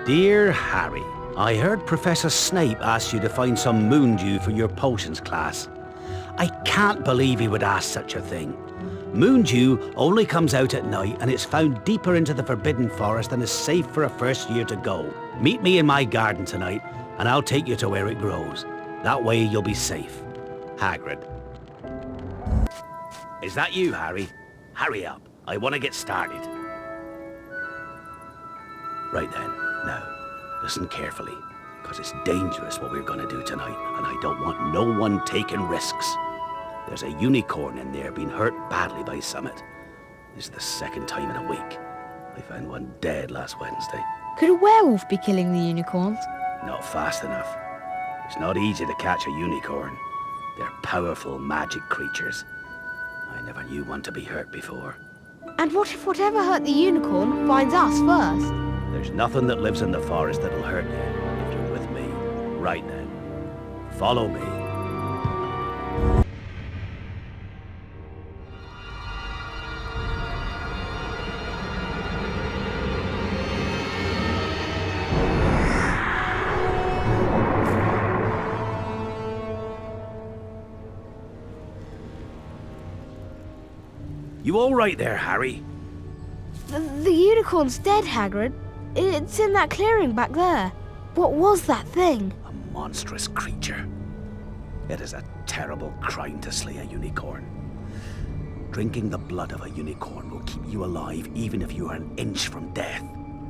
Dear Harry, I heard Professor Snape asked you to find some moondew for your potions class. I can't believe he would ask such a thing. Moondew only comes out at night and it's found deeper into the Forbidden Forest than is safe for a first year to go. Meet me in my garden tonight and I'll take you to where it grows. That way you'll be safe. Hagrid. Is that you, Harry? Hurry up. I want to get started. Right then. Now, listen carefully, because it's dangerous what we're going to do tonight, and I don't want no one taking risks. There's a unicorn in there being hurt badly by Summit. This is the 2nd time in a week. I found one dead last Wednesday. Could a werewolf be killing the unicorns? Not fast enough. It's not easy to catch a unicorn. They're powerful magic creatures. I never knew one to be hurt before. And what if whatever hurt the unicorn finds us first? There's nothing that lives in the forest that'll hurt you if you're with me. Right then. Follow me. You all right there, Harry? The unicorn's dead, Hagrid. It's in that clearing back there. What was that thing? A monstrous creature. It is a terrible crime to slay a unicorn. Drinking the blood of a unicorn will keep you alive even if you are an inch from death,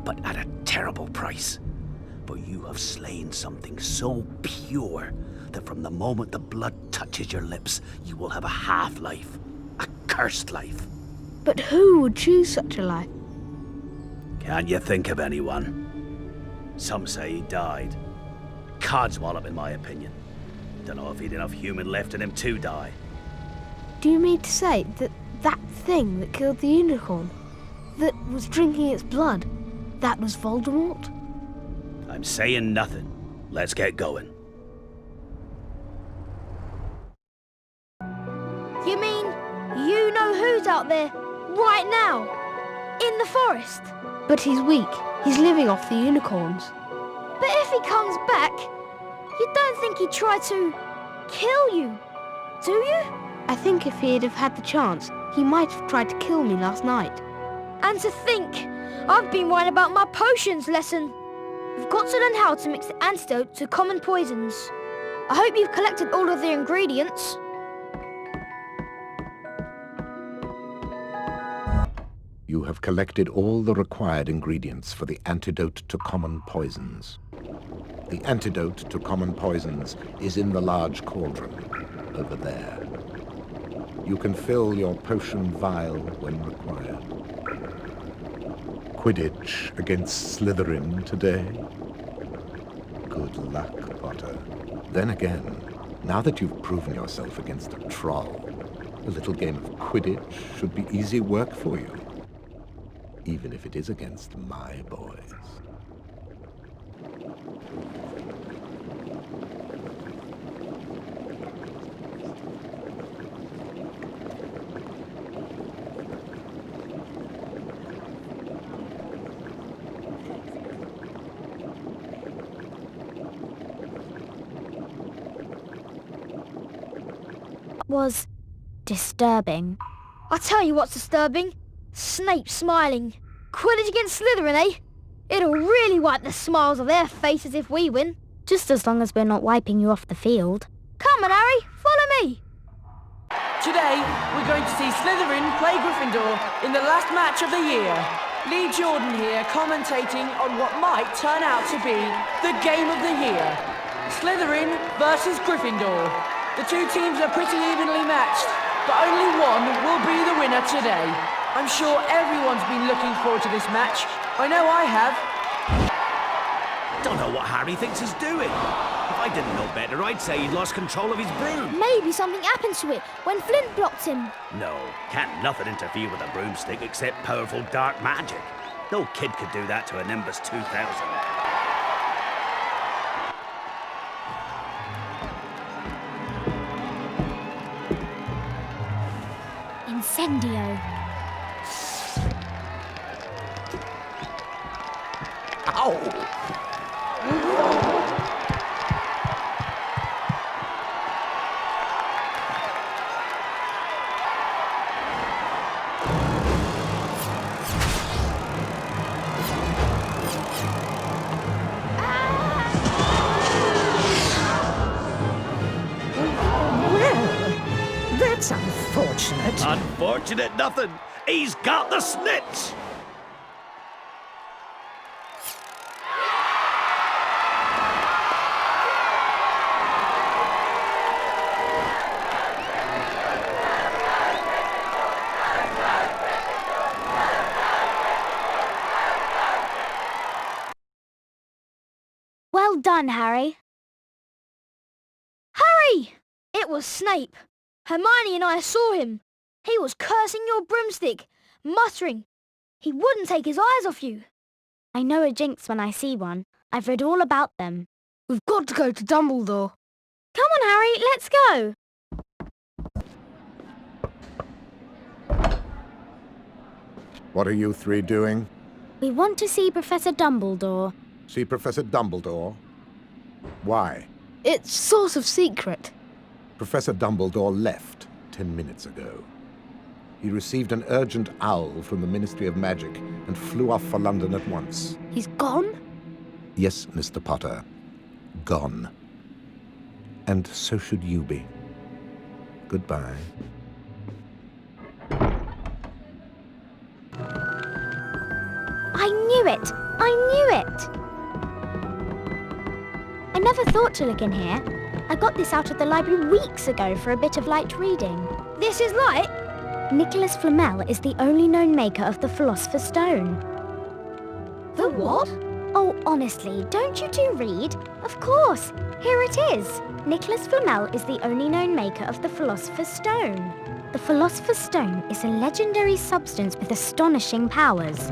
but at a terrible price. But you have slain something so pure that from the moment the blood touches your lips, you will have a half-life, a cursed life. But who would choose such a life? Can't you think of anyone? Some say he died. Codswallop, in my opinion. Don't know if he'd enough human left in him to die. Do you mean to say that That thing that killed the unicorn, that was drinking its blood, that was Voldemort? I'm saying nothing. Let's get going. You mean you know who's out there right now? In the forest? But he's weak. He's living off the unicorns. But if he comes back, you don't think he'd try to kill you, do you? I think if he'd have had the chance, he might have tried to kill me last night. And to think, I've been worrying about my potions lesson. We've got to learn how to mix the antidote to common poisons. I hope you've collected all of the ingredients. You have collected all the required ingredients for the antidote to common poisons. The antidote to common poisons is in the large cauldron, over there. You can fill your potion vial when required. Quidditch against Slytherin today? Good luck, Potter. Then again, now that you've proven yourself against a troll, a little game of Quidditch should be easy work for you. Even if it is against my boys. Was disturbing. I tell you what's disturbing. Snape smiling. Quidditch against Slytherin, eh? It'll really wipe the smiles off their faces if we win. Just as long as we're not wiping you off the field. Come on, Harry, follow me. Today, we're going to see Slytherin play Gryffindor in the last match of the year. Lee Jordan here commentating on what might turn out to be the game of the year. Slytherin versus Gryffindor. The two teams are pretty evenly matched, but only one will be the winner today. I'm sure everyone's been looking forward to this match. I know I have. Don't know what Harry thinks he's doing. If I didn't know better, I'd say he'd lost control of his broom. Maybe something happened to it when Flint blocked him. No, can't nothing interfere with a broomstick except powerful dark magic. No kid could do that to a Nimbus 2000. Incendio. Ow! Well, that's unfortunate. Unfortunate nothing. He's got the snitch. Well done, Harry. Harry! It was Snape. Hermione and I saw him. He was cursing your broomstick, muttering. He wouldn't take his eyes off you. I know a jinx when I see one. I've read all about them. We've got to go to Dumbledore. Come on, Harry, let's go. What are you three doing? We want to see Professor Dumbledore. See Professor Dumbledore? Why? It's sort of secret. Professor Dumbledore left 10 minutes ago. He received an urgent owl from the Ministry of Magic and flew off for London at once. He's gone? Yes, Mr. Potter. Gone. And so should you be. Goodbye. I knew it! I knew it! I never thought to look in here. I got this out of the library weeks ago for a bit of light reading. This is light? Nicholas Flamel is the only known maker of the Philosopher's Stone. The what? Oh, honestly, don't you two read? Of course! Here it is! Nicholas Flamel is the only known maker of the Philosopher's Stone. The Philosopher's Stone is a legendary substance with astonishing powers.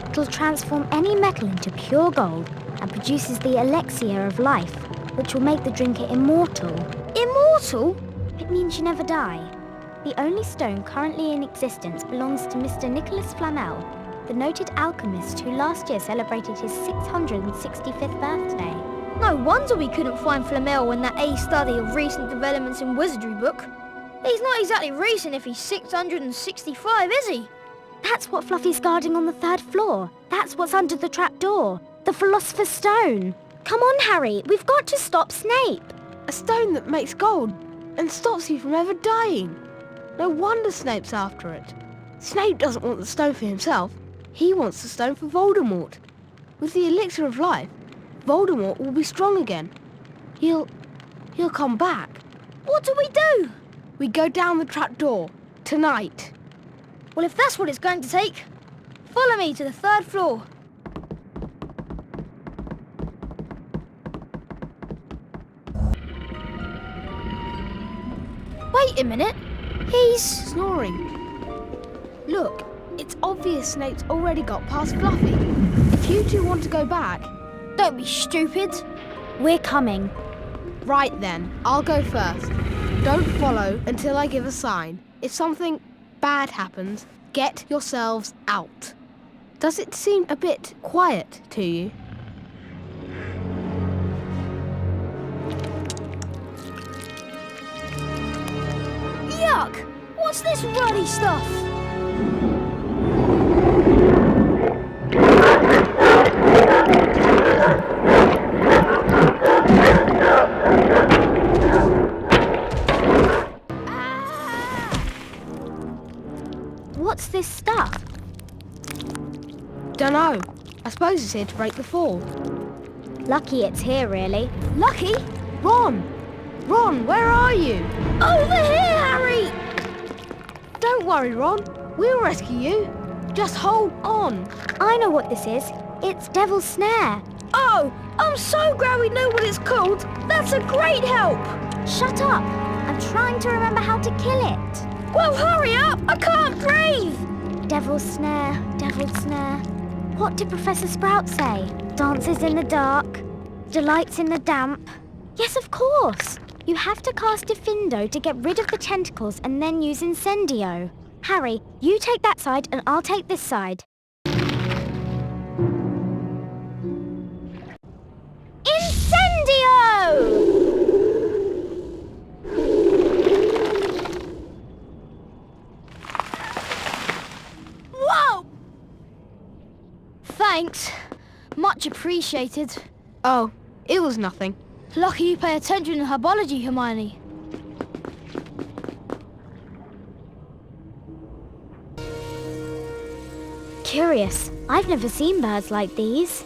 It'll transform any metal into pure gold and produces the elixir of life, which will make the drinker immortal. Immortal? It means you never die. The only stone currently in existence belongs to Mr. Nicholas Flamel, the noted alchemist who last year celebrated his 665th birthday. No wonder we couldn't find Flamel in that A study of recent developments in wizardry book. He's not exactly recent if he's 665, is he? That's what Fluffy's guarding on the 3rd floor. That's what's under the trapdoor. The Philosopher's Stone. Come on, Harry, we've got to stop Snape. A stone that makes gold and stops you from ever dying. No wonder Snape's after it. Snape doesn't want the stone for himself. He wants the stone for Voldemort. With the elixir of life, Voldemort will be strong again. He'll come back. What do we do? We go down the trapdoor. Tonight. Well, if that's what it's going to take, follow me to the 3rd floor. Wait a minute. He's snoring. Look, it's obvious Snape's already got past Fluffy. If you two want to go back... Don't be stupid. We're coming. Right then, I'll go first. Don't follow until I give a sign. If something bad happens, get yourselves out. Does it seem a bit quiet to you? Yuck! What's this ruddy stuff? What's this stuff? Dunno. I suppose it's here to break the fall. Lucky it's here, really. Lucky? Ron! Ron, where are you? Over here, Harry! Don't worry, Ron. We'll rescue you. Just hold on. I know what this is. It's Devil's Snare. Oh, I'm so glad we know what it's called. That's a great help. Shut up. I'm trying to remember how to kill it. Well, hurry up! I can't breathe! Devil's Snare, Devil's Snare. What did Professor Sprout say? Dances in the dark, delights in the damp. Yes, of course. You have to cast Diffindo to get rid of the tentacles and then use Incendio. Harry, you take that side and I'll take this side. Incendio! Whoa! Thanks. Much appreciated. Oh, it was nothing. Lucky you pay attention in herbology, Hermione. Curious. I've never seen birds like these.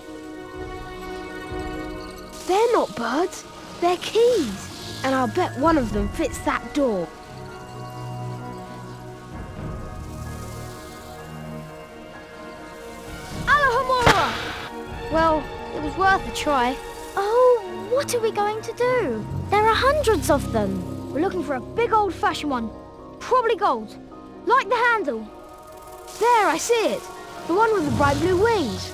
They're not birds. They're keys. And I'll bet one of them fits that door. Alohomora! Well, it was worth a try. Oh, what are we going to do? There are hundreds of them. We're looking for a big old-fashioned one. Probably gold. Like the handle. There, I see it. The one with the bright blue wings.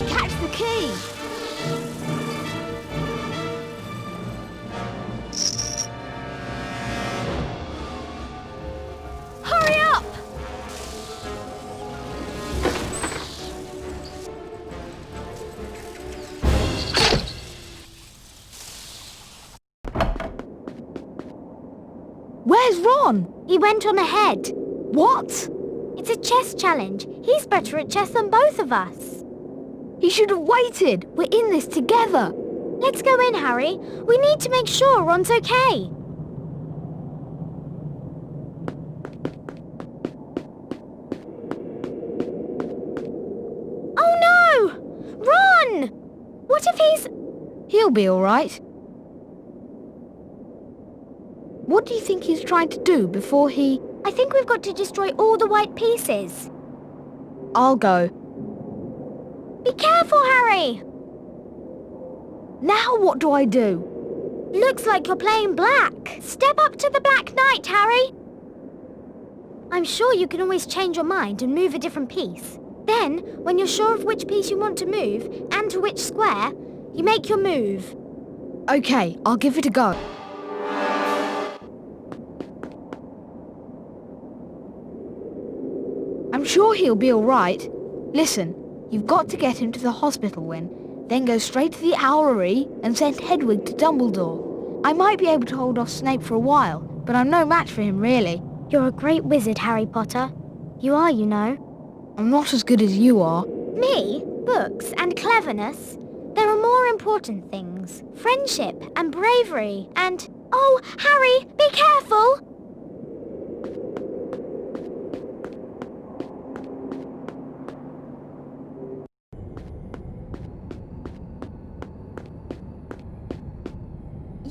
Catch the key. Hurry up! Where's Ron? He went on ahead. What? It's a chess challenge. He's better at chess than both of us. He should have waited. We're in this together. Let's go in, Harry. We need to make sure Ron's okay. Oh no! Ron! What if he's... He'll be all right. What do you think he's trying to do before he... I think we've got to destroy all the white pieces. I'll go. Be careful, Harry! Now what do I do? Looks like you're playing black. Step up to the Black Knight, Harry. I'm sure you can always change your mind and move a different piece. Then, when you're sure of which piece you want to move, and to which square, you make your move. Okay, I'll give it a go. I'm sure he'll be all right. Listen, you've got to get him to the hospital, Win. Then go straight to the Owlery and send Hedwig to Dumbledore. I might be able to hold off Snape for a while, but I'm no match for him, really. You're a great wizard, Harry Potter. You are, you know. I'm not as good as you are. Me? Books and cleverness? There are more important things. Friendship and bravery and... Oh, Harry, be careful!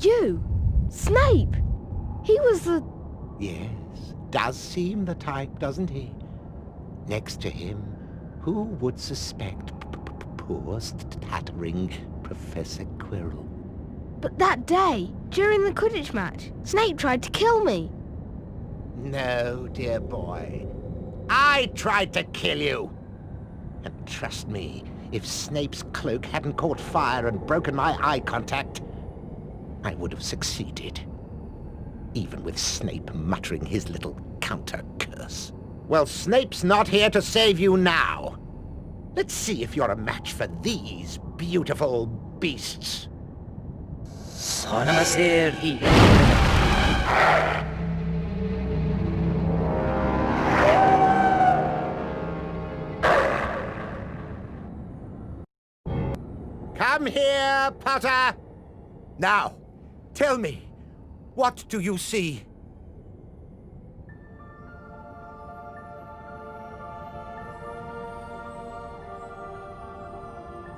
You! Snape! He was the... Yes, does seem the type, doesn't he? Next to him, who would suspect poor tattering Professor Quirrell? But that day, during the Quidditch match, Snape tried to kill me. No, dear boy. I tried to kill you. And trust me, if Snape's cloak hadn't caught fire and broken my eye contact, I would have succeeded. Even with Snape muttering his little counter-curse. Well, Snape's not here to save you now. Let's see if you're a match for these beautiful beasts. Come here, Potter! Now, tell me, what do you see?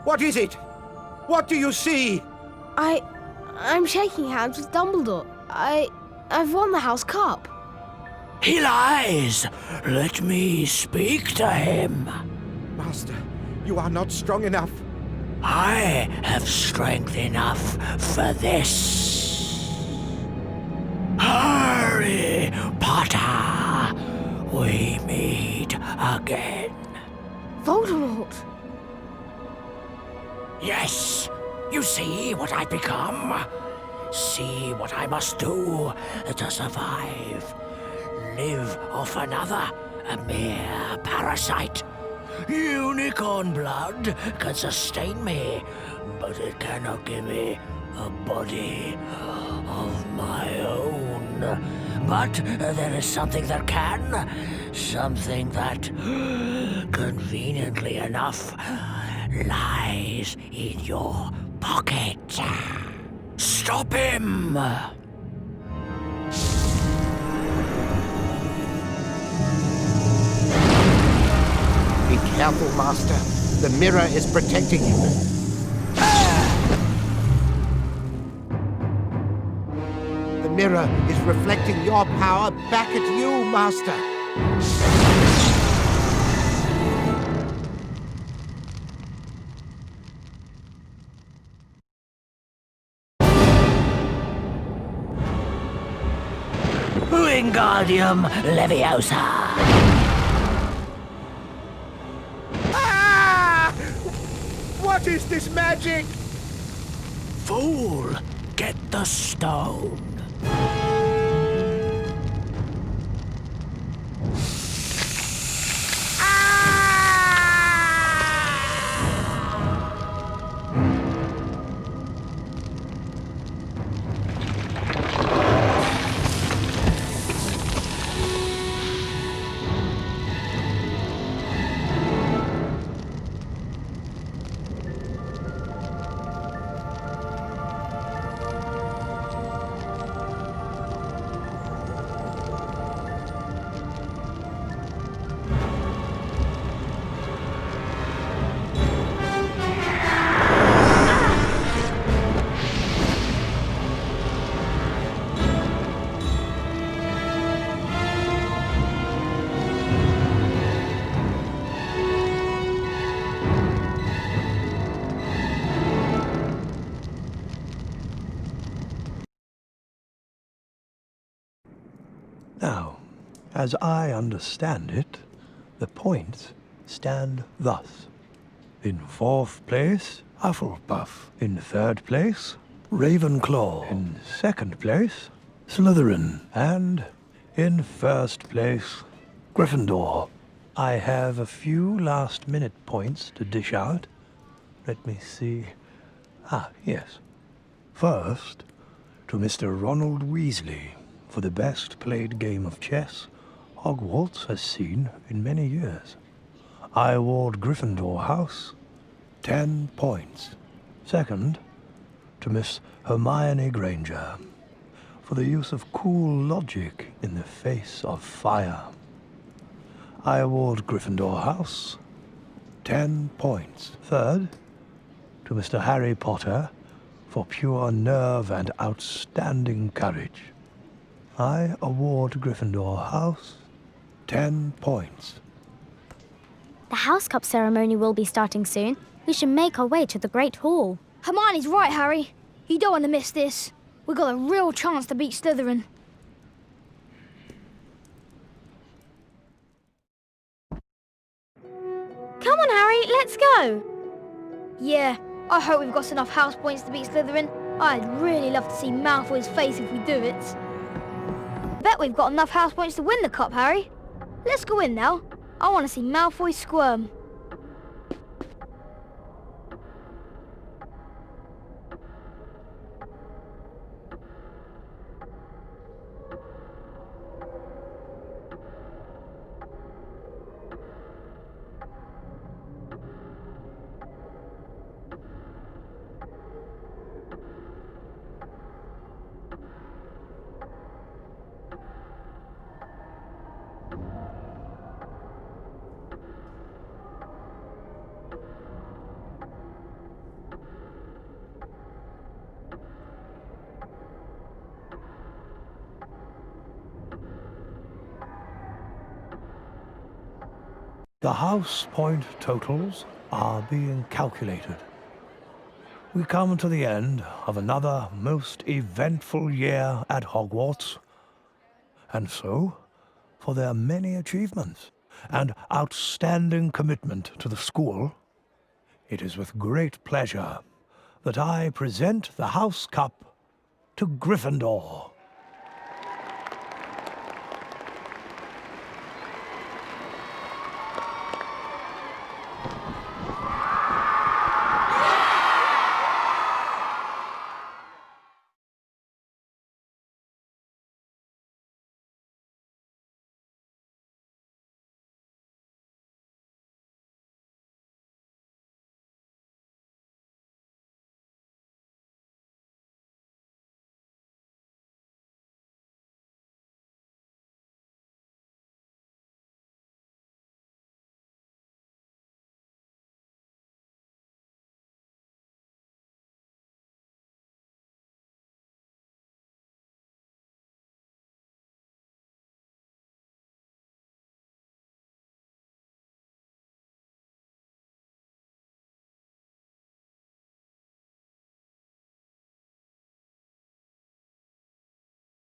What is it? What do you see? I'm shaking hands with Dumbledore. I've won the House Cup. He lies. Let me speak to him. Master, you are not strong enough. I have strength enough for this. Harry Potter, we meet again. Voldemort! Yes, you see what I've become. See what I must do to survive. Live off another, a mere parasite. Unicorn blood can sustain me, but it cannot give me a body of my own. But there is something that can. Something that, conveniently enough, lies in your pocket. Stop him! Be careful, Master. The mirror is protecting you. The mirror is reflecting your power back at you, Master. Wingardium Leviosa! Ah! What is this magic? Fool, get the stone. Now, as I understand it, the points stand thus. In fourth place, Hufflepuff. In third place, Ravenclaw. In second place, Slytherin. And in first place, Gryffindor. I have a few last-minute points to dish out. Let me see. Yes. First, to Mr. Ronald Weasley for the best played game of chess Hogwarts has seen in many years. I award Gryffindor House 10 points. Second, to Miss Hermione Granger for the use of cool logic in the face of fire. I award Gryffindor House 10 points. Third, to Mr. Harry Potter for pure nerve and outstanding courage. I award Gryffindor House 10 points. The House Cup ceremony will be starting soon. We should make our way to the Great Hall. Hermione's right, Harry. You don't want to miss this. We've got a real chance to beat Slytherin. Come on, Harry, let's go. Yeah, I hope we've got enough house points to beat Slytherin. I'd really love to see Malfoy's face if we do it. Bet we've got enough house points to win the cup, Harry. Let's go in now. I want to see Malfoy squirm. The house point totals are being calculated. We come to the end of another most eventful year at Hogwarts. And so, for their many achievements and outstanding commitment to the school, it is with great pleasure that I present the House Cup to Gryffindor.